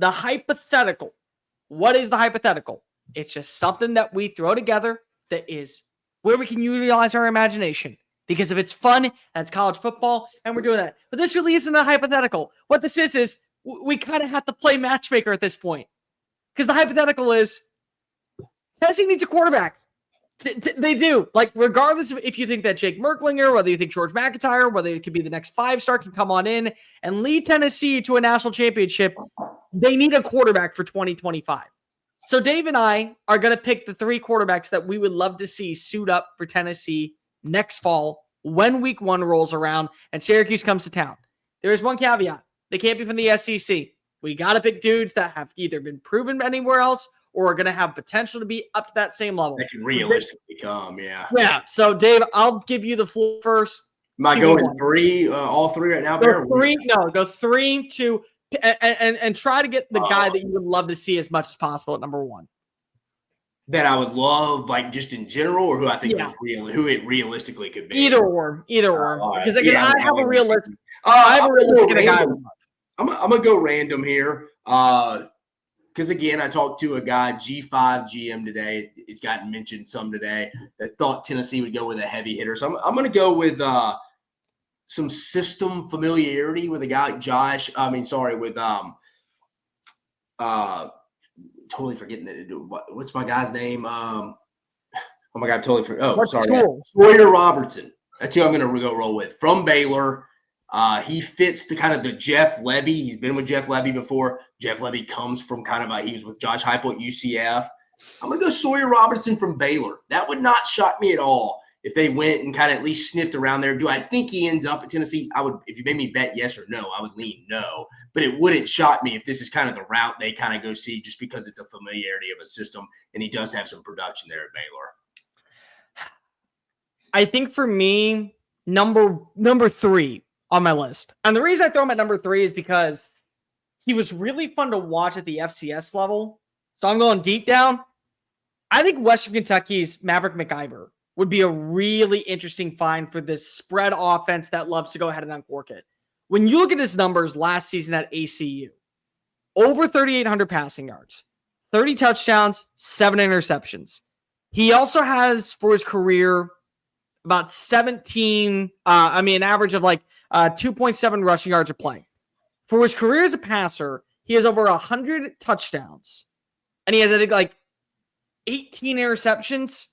the hypothetical. What is the hypothetical? It's just something that we throw together that is where we can utilize our imagination. Because if it's fun, that's college football, and we're doing that. But this really isn't a hypothetical. What this is we kind of have to play matchmaker at this point. Because the hypothetical is Tennessee needs a quarterback. They do. Like, regardless of if you think that Jake Merklinger, whether you think George McIntyre, whether it could be the next 5-star can come on in and lead Tennessee to a national championship, they need a quarterback for 2025. So Dave and I are going to pick the 3 quarterbacks that we would love to see suit up for Tennessee next fall when week 1 rolls around and Syracuse comes to town. There is one caveat. They can't be from the SEC. We got to pick dudes that have either been proven anywhere else or are going to have potential to be up to that same level. That can realistically come, yeah. Yeah. So, Dave, I'll give you the floor first. Am I going 3, all 3 right now, Bear? Go 3, 2, and try to get the guy that you would love to see as much as possible at number 1. That I would love, like, just in general, or who I think is real, who it realistically could be. Either or. Because again, I have a realistic. guy. I'm gonna go random here. Because, again, I talked to a guy, G5 GM today. It's gotten mentioned some today that thought Tennessee would go with a heavy hitter. So I'm going to go with some system familiarity with a guy like Josh. Totally forgetting that. What's my guy's name? Oh, my God, I'm totally forgetting. Oh, sorry. Sawyer Robertson. That's who I'm going to go roll with. From Baylor. He fits the kind of the Jeff Lebby. He's been with Jeff Lebby before. Jeff Lebby comes from kind of he was with Josh Heupel at UCF. I'm going to go Sawyer Robertson from Baylor. That would not shock me at all if they went and kind of at least sniffed around there. Do I think he ends up at Tennessee? I would, if you made me bet yes or no, I would lean no. But it wouldn't shock me if this is kind of the route they kind of go see just because it's the familiarity of a system and he does have some production there at Baylor. I think for me, number 3 on my list. And the reason I throw him at number 3 is because he was really fun to watch at the FCS level. So I'm going deep down. I think Western Kentucky's Maverick McIver would be a really interesting find for this spread offense that loves to go ahead and uncork it. When you look at his numbers last season at ACU, over 3,800 passing yards, 30 touchdowns, 7 interceptions. He also has, for his career, about 17, an average of 2.7 rushing yards a play. For his career as a passer, he has over 100 touchdowns. And he has, 18 interceptions.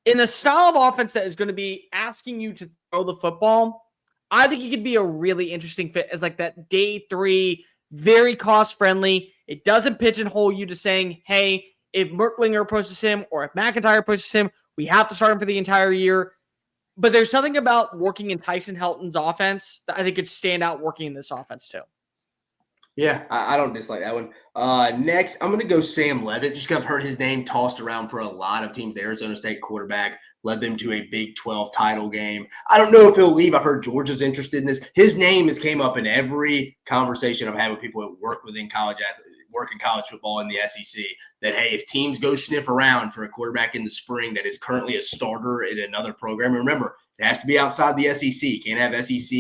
In a style of offense that is going to be asking you to throw the football, I think he could be a really interesting fit as that day 3, very cost-friendly. It doesn't pigeonhole you to saying, hey, if Merklinger pushes him or if McIntyre pushes him, we have to start him for the entire year. But there's something about working in Tyson Helton's offense that I think could stand out working in this offense too. Yeah, I don't dislike that one. Next, I'm going to go Sam Leavitt. Just because I've heard his name tossed around for a lot of teams. The Arizona State quarterback led them to a Big 12 title game. I don't know if he'll leave. I've heard Georgia's interested in this. His name has came up in every conversation I've had with people that work within college football in the SEC, that, hey, if teams go sniff around for a quarterback in the spring that is currently a starter in another program, remember, it has to be outside the SEC. You can't have SEC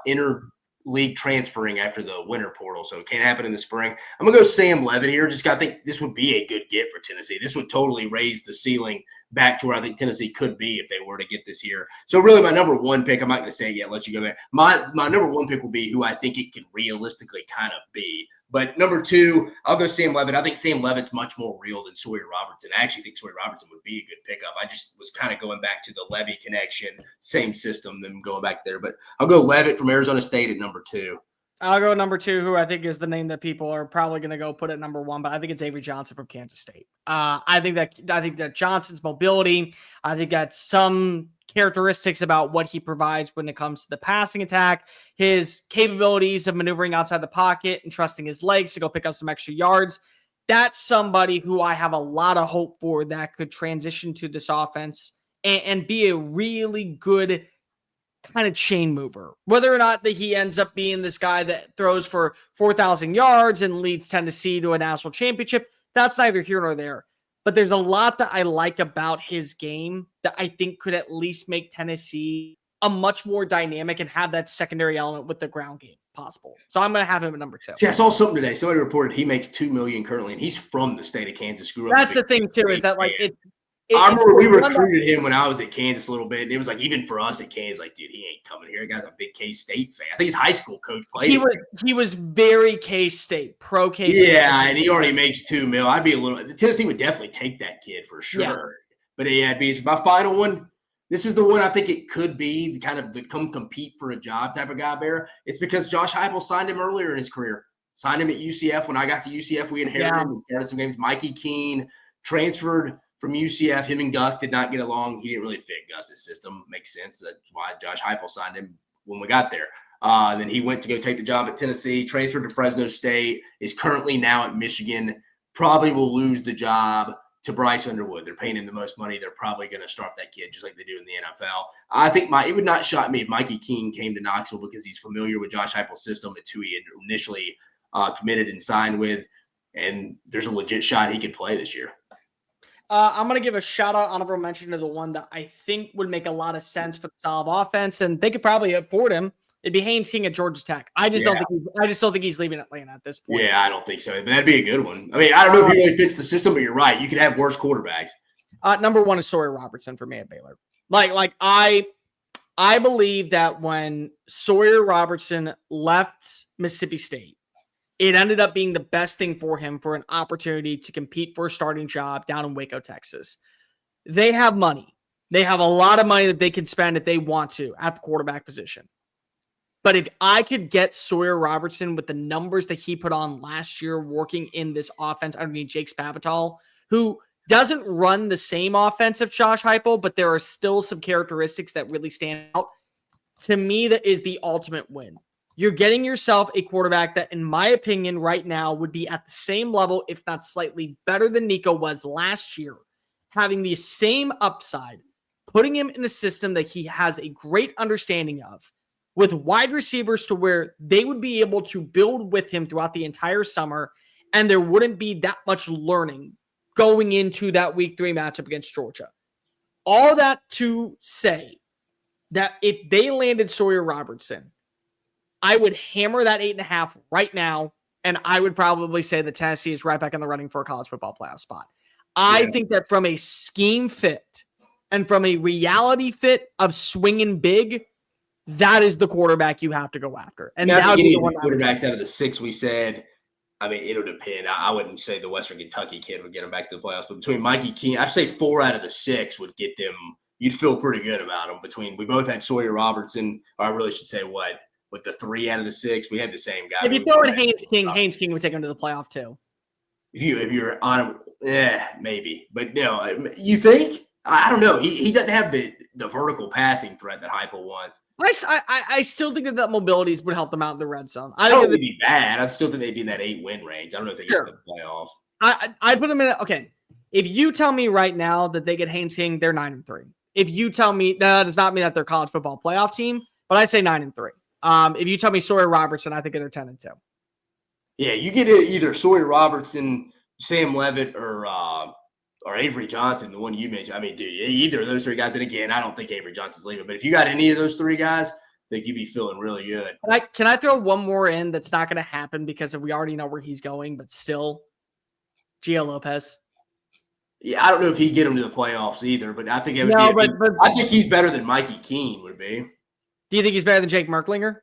inter-league transferring after the winter portal, so it can't happen in the spring. I'm going to go Sam Leavitt here. I think this would be a good get for Tennessee. This would totally raise the ceiling back to where I think Tennessee could be if they were to get this year. So really my number 1 pick, I'm not going to say it yet, let you go back. My number 1 pick will be who I think it can realistically kind of be. But number 2, I'll go Sam Leavitt. I think Sam Leavitt's much more real than Sawyer Robertson. I actually think Sawyer Robertson would be a good pickup. I just was kind of going back to the Levy connection, same system, them going back there. But I'll go Leavitt from Arizona State at number 2. I'll go number 2, who I think is the name that people are probably going to go put at number 1, but I think it's Avery Johnson from Kansas State. I think that Johnson's mobility, I think that some characteristics about what he provides when it comes to the passing attack, his capabilities of maneuvering outside the pocket and trusting his legs to go pick up some extra yards. That's somebody who I have a lot of hope for that could transition to this offense and be a really good kind of chain mover. Whether or not that he ends up being this guy that throws for 4,000 yards and leads Tennessee to a national championship, that's neither here nor there. But there's a lot that I like about his game that I think could at least make Tennessee a much more dynamic and have that secondary element with the ground game. possible. So I'm going to have him at number 2. See, I saw something today. Somebody reported he makes $2 million currently, and he's from the state of Kansas. That's the thing too, is that like I remember we recruited him when I was at Kansas a little bit, and it was like even for us at Kansas, like, dude, he ain't coming here. The guy's a big K-State fan. I think his high school coach played. He was very K-State, pro K-State. Yeah, and he already makes $2 million. I'd be a little. Tennessee would definitely take that kid for sure. Yeah. But yeah, it'd be my final one. This is the one I think it could be the kind of the come compete for a job type of guy, Bear. It's because Josh Heupel signed him earlier in his career. Signed him at UCF. When I got to UCF, we inherited him. We started some games. Mikey Keene transferred from UCF. Him and Gus did not get along. He didn't really fit Gus's system. Makes sense. That's why Josh Heupel signed him when we got there. Then he went to go take the job at Tennessee, transferred to Fresno State, is currently now at Michigan. Probably will lose the job to Bryce Underwood. They're paying him the most money. They're probably going to start that kid just like they do in the NFL. I think it would not shock me if Mikey Keene came to Knoxville because he's familiar with Josh Heupel's system. It's who he had initially committed and signed with, and there's a legit shot he could play this year. I'm going to give a shout-out, honorable mention to the one that I think would make a lot of sense for the solid offense, and they could probably afford him. It'd be Haynes King at Georgia Tech. I just don't think he's leaving Atlanta at this point. Yeah, I don't think so. But that'd be a good one. I mean, I don't know if he really fits the system, but you're right. You could have worse quarterbacks. Number 1 is Sawyer Robertson for me at Baylor. I believe that when Sawyer Robertson left Mississippi State, it ended up being the best thing for him for an opportunity to compete for a starting job down in Waco, Texas. They have money. They have a lot of money that they can spend if they want to at the quarterback position. But if I could get Sawyer Robertson with the numbers that he put on last year working in this offense underneath Jake Spavital, who doesn't run the same offense of Josh Heupel, but there are still some characteristics that really stand out, to me, that is the ultimate win. You're getting yourself a quarterback that, in my opinion, right now would be at the same level, if not slightly better than Nico was last year, having the same upside, putting him in a system that he has a great understanding of, with wide receivers to where they would be able to build with him throughout the entire summer, and there wouldn't be that much learning going into that week 3 matchup against Georgia. All that to say that if they landed Sawyer Robertson, I would hammer that 8.5 right now, and I would probably say that Tennessee is right back in the running for a college football playoff spot. I think that from a scheme fit and from a reality fit of swinging big, that is the quarterback you have to go after. And now, that would be the one quarterbacks out of the 6 we said. I mean, it'll depend. I wouldn't say the Western Kentucky kid would get them back to the playoffs, but between Mikey Keene, I'd say 4 out of the 6 would get them. You'd feel pretty good about them. We both had Sawyer Robertson, or I really should say with the 3 out of the 6, we had the same guy. If you throw in Haynes King would take him to the playoff too. If you're on him, maybe. But no, you think? I don't know. He doesn't have the vertical passing threat that Heupel wants. I still think that mobility would help them out in the red zone. I don't think it'd be bad. I still think they'd be in that 8-win range. I don't know if they get to the playoffs. I put them in. Okay, if you tell me right now that they get Haynes King, they're 9-3. If you tell me that does not mean that they're college football playoff team, but I say 9-3. If you tell me Sawyer Robertson, I think they're 10-2. Yeah, you get either Sawyer Robertson, Sam Levitt, or Avery Johnson, the one you mentioned. I mean, dude, either of those 3 guys. And again, I don't think Avery Johnson's leaving. But if you got any of those 3 guys, I think you'd be feeling really good. Can I throw one more in that's not going to happen because we already know where he's going, but still, Gio Lopez. Yeah, I don't know if he'd get him to the playoffs either, but I think it would I think he's better than Mikey Keene would be. Do you think he's better than Jake Merklinger?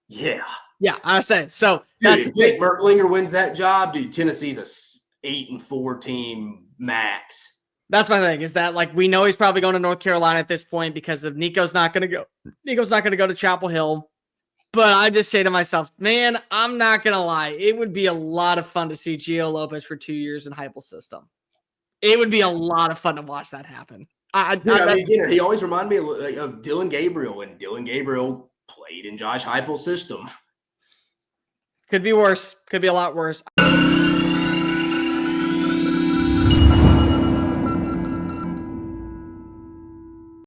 Yeah. Yeah, I say so. Dude, if Jake Merklinger wins that job, dude, Tennessee's a 8-4 team max. That's my thing, is that we know he's probably going to North Carolina at this point because of Nico's not going to go. Nico's not going to go to Chapel Hill. But I just say to myself, man, I'm not going to lie. It would be a lot of fun to see Gio Lopez for 2 years in Heupel's system. It would be a lot of fun to watch that happen. He always reminded me of Dylan Gabriel, and Dylan Gabriel played in Josh Heupel's system. Could be worse. Could be a lot worse.